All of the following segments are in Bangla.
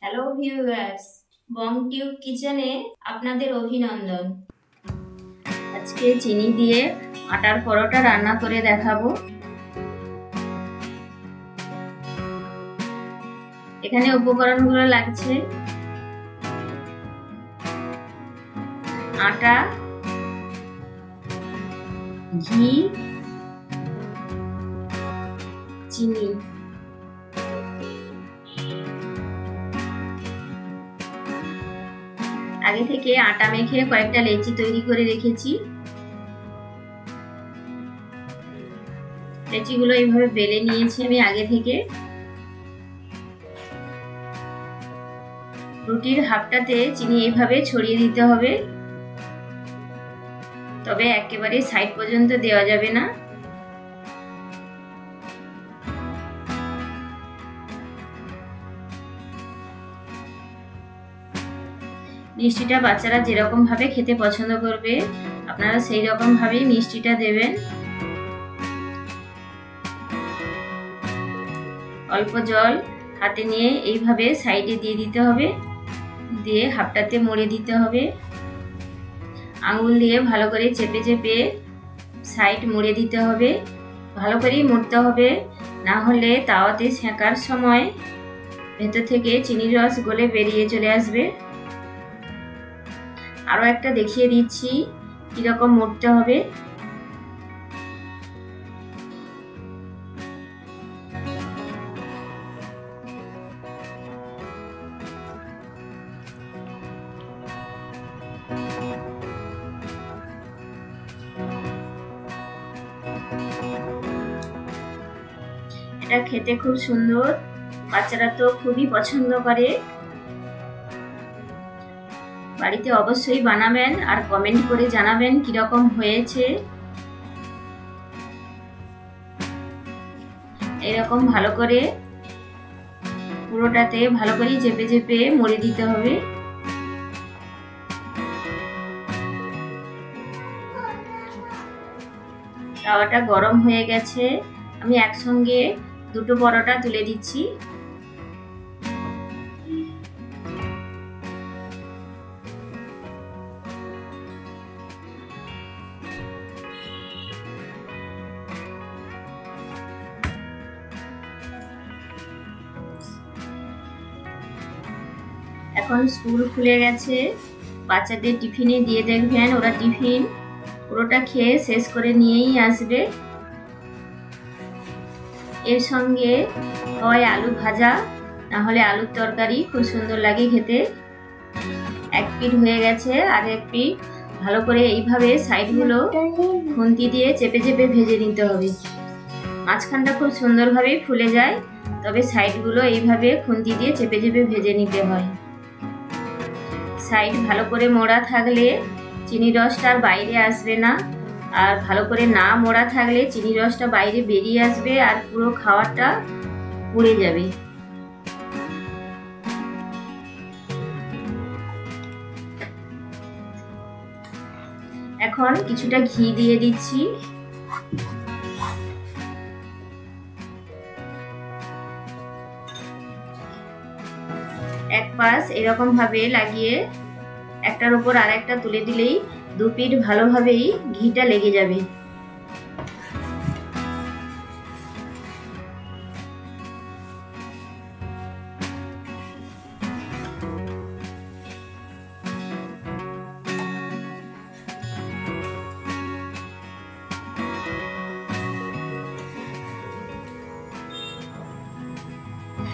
হ্যালো ভিউয়ার্স, বং টিউব কিচেনে আপনাদের অভিনন্দন। আজকে চিনি দিয়ে আটার পরোটা রান্না করে দেখাবো। এখানে উপকরণগুলো লাগছে আটা, ঘি, চিনি। আগে থেকে আটা মেখে কয়েকটা লেচি তৈরি করে রেখেছি। লেচিগুলো এইভাবে বেলে নিয়েছি আমি আগে থেকে। রুটির হাফটাতে চিনি এইভাবে ছড়িয়ে দিতে হবে, তবে একেবারে সাইড পর্যন্ত দেওয়া যাবে না। মিষ্টিটা বাচ্চারা যেরকম ভাবে খেতে পছন্দ করবে আপনারা সেই রকম ভাবেই মিষ্টিটা দেবেন। অল্প জল হাতে নিয়ে এইভাবে সাইডে দিয়ে দিতে হবে, দিয়ে হাফটাতে মুড়ে দিতে হবে। আঙুল দিয়ে ভালো করে চেপে চেপে সাইড মুড়ে দিতে হবে। ভালো করেই মুড়তে হবে, না হলে তাওয়াতে সেঁকার সময় ভেতর থেকে চিনির রস গলে বেরিয়ে চলে আসবে। আরো একটা দেখিয়ে দিচ্ছি কিরকম মুড়তে হবে। এটা খেতে খুব সুন্দর, বাচ্চারা তো খুবই পছন্দ করে। বাড়িতে অবশ্যই বানাবেন আর কমেন্ট করে জানাবেন কিরকম হয়েছে। এরকম ভালো করে পুরোটাতে ভালো করে চেপে চেপে মুড়ে দিতে হবে। তাওয়াটা গরম হয়ে গেছে, আমি একসঙ্গে দুটো পরোটা তুলে দিচ্ছি। এখন স্কুল খুলে গেছে, বাচ্চাদের টিফিনে দিয়ে দেখবেন ওরা টিফিন পুরোটা খেয়ে শেষ করে নিয়েই আসবে। এর সঙ্গে হয় আলু ভাজা, না হলে আলুর তরকারি, খুব সুন্দর লাগে খেতে। এক পিঠ হয়ে গেছে, আর এক পিঠ ভালো করে এইভাবে সাইডগুলো খুন্তি দিয়ে চেপে চেপে ভেজে নিতে হবে। মাঝখানটা খুব সুন্দরভাবে ফুলে যায়, তবে সাইডগুলো এইভাবে খুন্তি দিয়ে চেপে চেপে ভেজে নিতে হয়। সাইড ভালো করে মোড়া থাকলে চিনি রসটা আর বাইরে আসবে না, আর ভালো করে না মোড়া থাকলে চিনি রসটা বাইরে বেরিয়ে আসবে আর পুরো খাওয়াটা পুড়ে যাবে। এখন কিছুটা ঘি দিয়ে দিচ্ছি। এক পাশ এরকম ভাবে লাগিয়ে একটার উপর আর একটা তুলে দিলেই দু পিঠ ভালোভাবেই ঘিটা লেগে যাবে।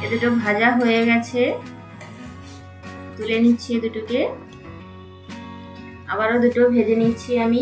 এ দুটো ভাজা হয়ে গেছে, তুলে নিচ্ছি দুটোকে। আবারও দুটো ভেজে নিচ্ছি আমি।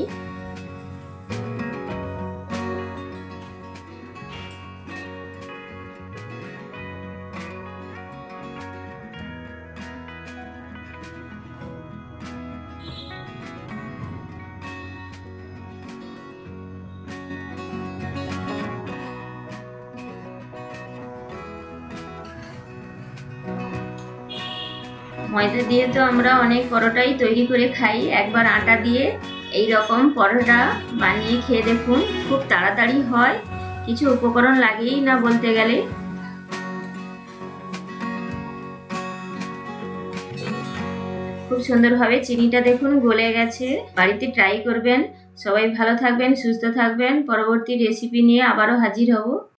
ময়দা দিয়ে তো আমরা অনেক পরোটাই তৈরি করে খাই, একবার আটা দিয়ে এই রকম পরোটা বানিয়ে খেয়ে দেখুন, খুব তাড়াতাড়ি হয়, কিছু উপকরণ লাগেই না বলতে গেলে। খুব সুন্দরভাবে চিনিটা দেখুন গলে গেছে। বাড়িতে ট্রাই করবেন। সবাই ভালো থাকবেন, সুস্থ থাকবেন। পরবর্তী রেসিপি নিয়ে আবারও হাজির হব।